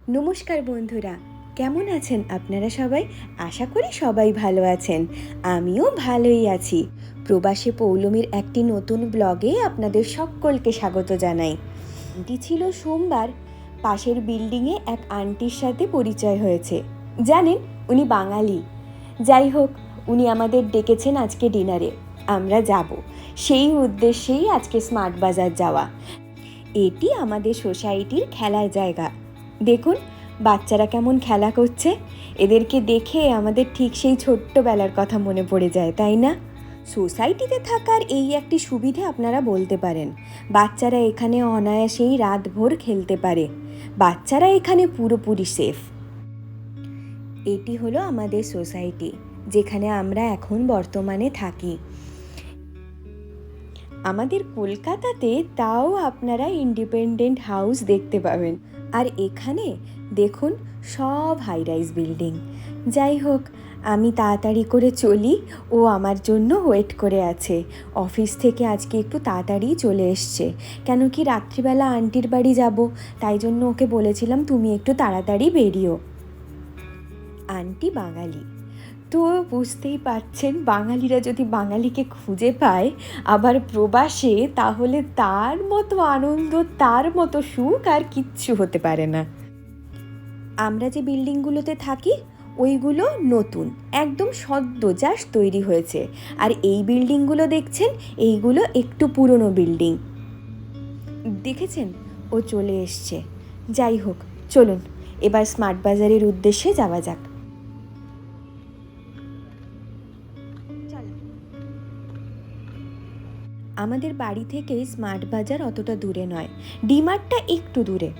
নমস্কার বন্ধুরা, কেমন আছেন আপনারা সবাই? আশা করি সবাই ভালো আছেন। আমিও ভালোই আছি। প্রবাসী পৌলমীর একটি নতুন ব্লগে আপনাদের সকলকে স্বাগত জানাই। এটি ছিল সোমবার। পাশের বিল্ডিংয়ে এক আন্টির সাথে পরিচয় হয়েছে। জানেন, উনি বাঙালি। যাই হোক, উনি আমাদের ডেকেছেন আজকে ডিনারে। আমরা যাব। সেই উদ্দেশ্যেই আজকে স্মার্ট বাজার যাওয়া। এটি আমাদের সোসাইটির খেলার জায়গা। দেখুন বাচ্চারা কেমন খেলা করছে। এদেরকে দেখে আমাদের ঠিক সেই ছোট্টবেলার কথা মনে পড়ে যায়, তাই না? সোসাইটিতে থাকার এই একটি সুবিধে আপনারা বলতে পারেন। বাচ্চারা এখানে অনায়াসেই রাতভর খেলতে পারে। বাচ্চারা এখানে পুরোপুরি সেফ। এটি হলো আমাদের সোসাইটি, যেখানে আমরা এখন বর্তমানে থাকি। আমাদের কলকাতাতে তাও আপনারা ইন্ডিপেন্ডেন্ট হাউস দেখতে পাবেন, আর এখানে দেখুন সব হাই রাইজ বিল্ডিং। যাই হোক, আমি তাড়াতাড়ি করে চলি। ও আমার জন্য ওয়েট করে আছে। অফিস থেকে আজকে একটু তাড়াতাড়ি চলে এসছে, কেন কি রাত্রিবেলা আন্টির বাড়ি যাব, তাই জন্য ওকে বলেছিলাম তুমি একটু তাড়াতাড়ি বেরিও। আন্টি বাঙালি, তো বুঝতেই পারছেন বাঙালিরা যদি বাঙালিকে খুঁজে পায় আবার প্রবাসে, তাহলে তার মতো আনন্দ, তার মতো সুখ আর কিচ্ছু হতে পারে না। আমরা যে বিল্ডিংগুলোতে থাকি ওইগুলো নতুন, একদম সদ্য জাস্ট তৈরি হয়েছে। আর এই বিল্ডিংগুলো দেখছেন, এইগুলো একটু পুরনো বিল্ডিং। দেখেছেন, ও চলে এসছে। যাই হোক, চলুন এবার স্মার্ট বাজারের উদ্দেশ্যে যাওয়া যাক। আমাদের বাড়ি থেকে স্মার্ট বাজার অতটা দূরে নয়, ডিমার্টটা একটু দূরে।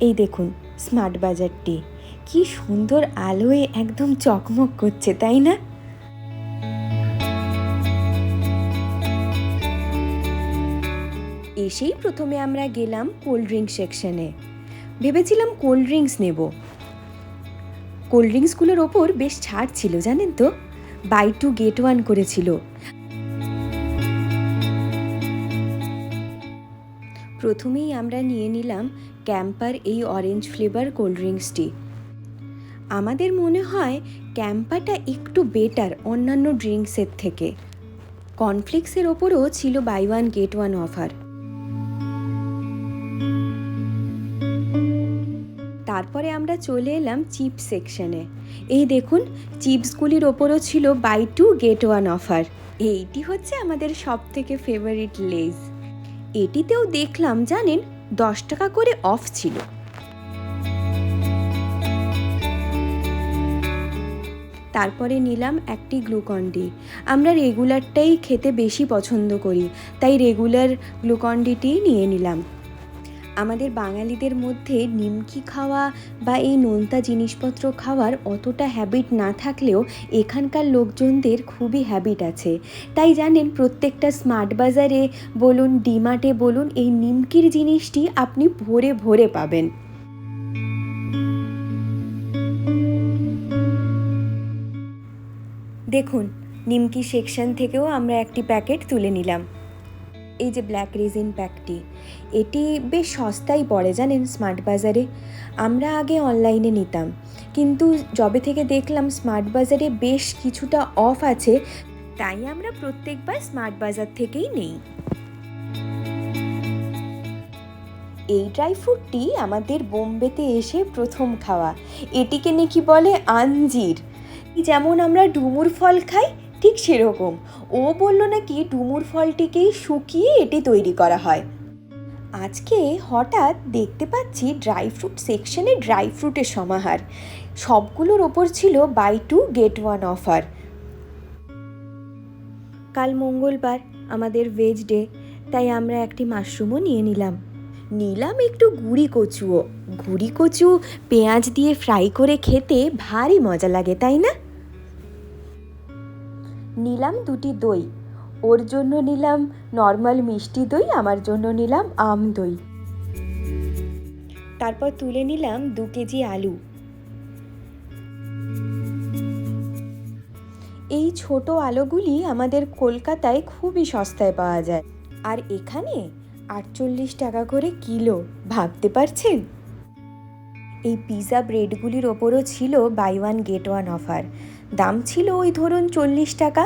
এই দেখুন স্মার্ট বাজারটি কি সুন্দর আলোয় একদম চকমক করছে, তাই না? এসেই প্রথমে আমরা গেলাম কোল্ড ড্রিঙ্ক সেকশনে। ভেবেছিলাম কোল্ড ড্রিঙ্কস নেব। কোল্ড ড্রিঙ্কসগুলোর ওপর বেশ ছাড় ছিল, জানেন তো, বাই 2 get 1 করেছিল। প্রথমেই আমরা নিয়ে নিলাম ক্যাম্পার এই অরেঞ্জ ফ্লেভার কোল্ড ড্রিঙ্কসটি। আমাদের মনে হয় ক্যাম্পাটা একটু বেটার অন্যান্য ড্রিঙ্কসের থেকে। কর্নফ্লেক্সের ওপরও ছিল বাই 1 get 1 অফার। তারপরে আমরা চলে এলাম চিপস সেকশনে। এই দেখুন চিপসগুলির ওপরও ছিল বাই 2 get 1 অফার। এইটি হচ্ছে আমাদের সব থেকে ফেভারিট লেজ। এটিতেও দেখলাম জানেন 10 টাকা করে অফ ছিল। তারপরে নিলাম একটি গ্লুকন ডি। আমরা রেগুলারটাই খেতে বেশি পছন্দ করি, তাই রেগুলার গ্লুকন ডিটিই নিয়ে নিলাম। আমাদের বাঙালিদের মধ্যে নিমকি খাওয়া বা এই নোনতা জিনিসপত্র খাওয়ার অতটা হ্যাবিট না থাকলেও এখানকার লোকজনদের খুবই হ্যাবিট আছে। তাই জানেন প্রত্যেকটা স্মার্ট বাজারে বলুন, ডিমার্টে বলুন, এই নিমকির জিনিসটি আপনি ভরে ভরে পাবেন। দেখুন নিমকি সেকশন থেকেও আমরা একটি প্যাকেট তুলে নিলাম। এই যে ব্ল্যাক রেজিন প্যাকটি, এটি বেশ সস্তায় পড়ে জানেন স্মার্ট বাজারে। আমরা আগে অনলাইনে নিতাম, কিন্তু যবে থেকে দেখলাম স্মার্ট বাজারে বেশ কিছুটা অফ আছে, তাই আমরা প্রত্যেকবার স্মার্ট বাজার থেকেই নেই। এই ড্রাই ফ্রুটটি আমাদের বোম্বেতে এসে প্রথম খাওয়া। এটিকে নাকি বলে আঞ্জির। যেমন আমরা ডুমুর ফল খাই ঠিক সেরকম। ও বলল নাকি ডুমুর ফলটিকেই শুকিয়ে এটি তৈরি করা হয়। আজকে হঠাৎ দেখতে পাচ্ছি ড্রাই ফ্রুট সেকশনে ড্রাই ফ্রুটের সমাহার। সবগুলোর ওপর ছিল বাই 2 get 1 অফার। কাল মঙ্গলবার আমাদের ভেজ ডে, তাই আমরা একটি মাশরুমও নিয়ে নিলাম একটু গুঁড়ি কচুও। গুঁড়ি কচু পেঁয়াজ দিয়ে ফ্রাই করে খেতে ভারী মজা লাগে, তাই না? নিলাম 2টি দই। ওর জন্য নিলাম নর্মাল মিষ্টি দই, আমার জন্য নিলাম আম দই। তারপর তুলে নিলাম 2 কেজি আলু। এই ছোট আলুগুলি আমাদের কলকাতায় খুবই সস্তায় পাওয়া যায়, আর এখানে 48 টাকা করে কিলো। ভাবতে পারছেন? এই পিৎজা ব্রেডগুলির ওপরও ছিল buy one get one offer. দাম ছিল ওই ধরুন 40 টাকা।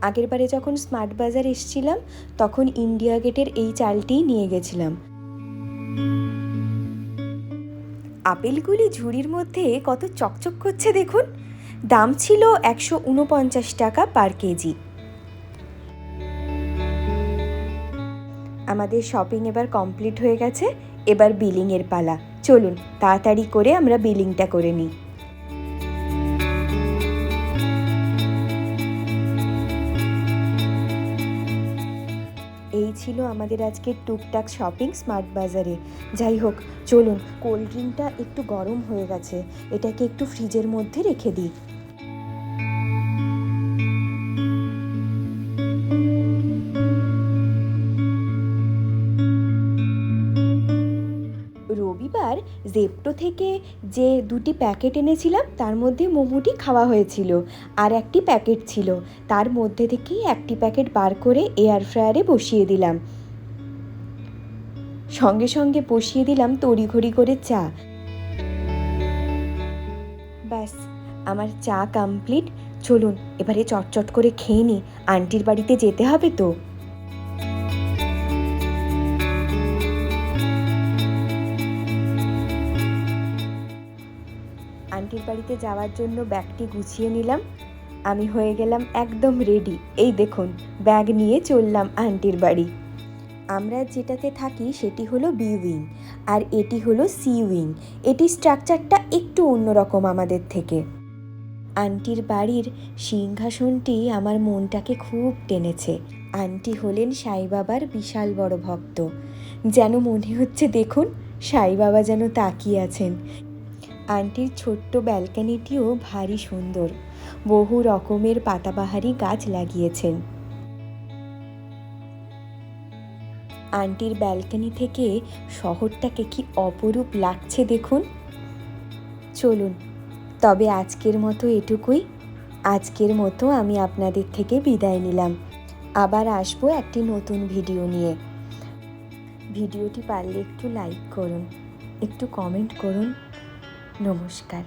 আগেরবারে যখন স্মার্ট বাজার এসেছিলাম তখন ইন্ডিয়া গেটের এই চালটিই নিয়ে গেছিলাম। আপেলগুলি ঝুড়ির মধ্যে কত চকচক করছে দেখুন। দাম ছিল 149 টাকা পার কেজি। আমাদের শপিং এবার কমপ্লিট হয়ে গেছে, এবার বিলিংয়ের পালা। চলুন তাড়াতাড়ি করে আমরা বিলিংটা করে নিই। এই ছিল আমাদের আজকে টুকটাক শপিং স্মার্ট বাজারে। যাই হোক, চলুন, কোল্ড ড্রিঙ্কটা একটু গরম হয়ে গেছে, এটাকে একটু ফ্রিজের মধ্যে রেখে দিই। রবিবার জেপ্টো থেকে যে 2টি প্যাকেট এনেছিলাম তার মধ্যে মোমোটি খাওয়া হয়েছিল, আর একটি প্যাকেট ছিল, তার মধ্যে থেকেই একটি প্যাকেট বার করে এয়ার ফ্রায়ারে বসিয়ে দিলাম। সঙ্গে সঙ্গে বসিয়ে দিলাম তড়িঘড়ি করে চা। ব্যাস, আমার চা কমপ্লিট। চলুন এবারে চটচট করে খেয়ে নিই, আন্টির বাড়িতে যেতে হবে তো। আন্টির বাড়িতে যাওয়ার জন্য ব্যাগটি গুছিয়ে নিলাম। আমি হয়ে গেলাম একদম রেডি। এই দেখুন, ব্যাগ নিয়ে চললাম আন্টির বাড়ি। আমরা যেটাতে থাকি সেটি হলো বি উইং, আর এটি হলো সি উইং। এটি স্ট্রাকচারটা একটু অন্যরকম আমাদের থেকে। আন্টির বাড়ির সিংহাসনটি আমার মনটাকে খুব টেনেছে। আন্টি হলেন সাই বাবার বিশাল বড় ভক্ত। যেন মনে হচ্ছে দেখুন, সাই বাবা যেন তাকিয়ে আছেন। আন্টির ছোট্ট ব্যালকনিটিও ভারী সুন্দর, বহু রকমের পাতাবাহারি গাছ লাগিয়েছেন। আন্টির ব্যালকনি থেকে শহরটাকে কি অপরূপ লাগছে দেখুন। চলুন তবে আজকের মতো এটুকুই। আজকের মতো আমি আপনাদের থেকে বিদায় নিলাম। আবার আসবো একটি নতুন ভিডিও নিয়ে। ভিডিওটি পারলে একটু লাইক করুন, একটু কমেন্ট করুন। নমস্কার।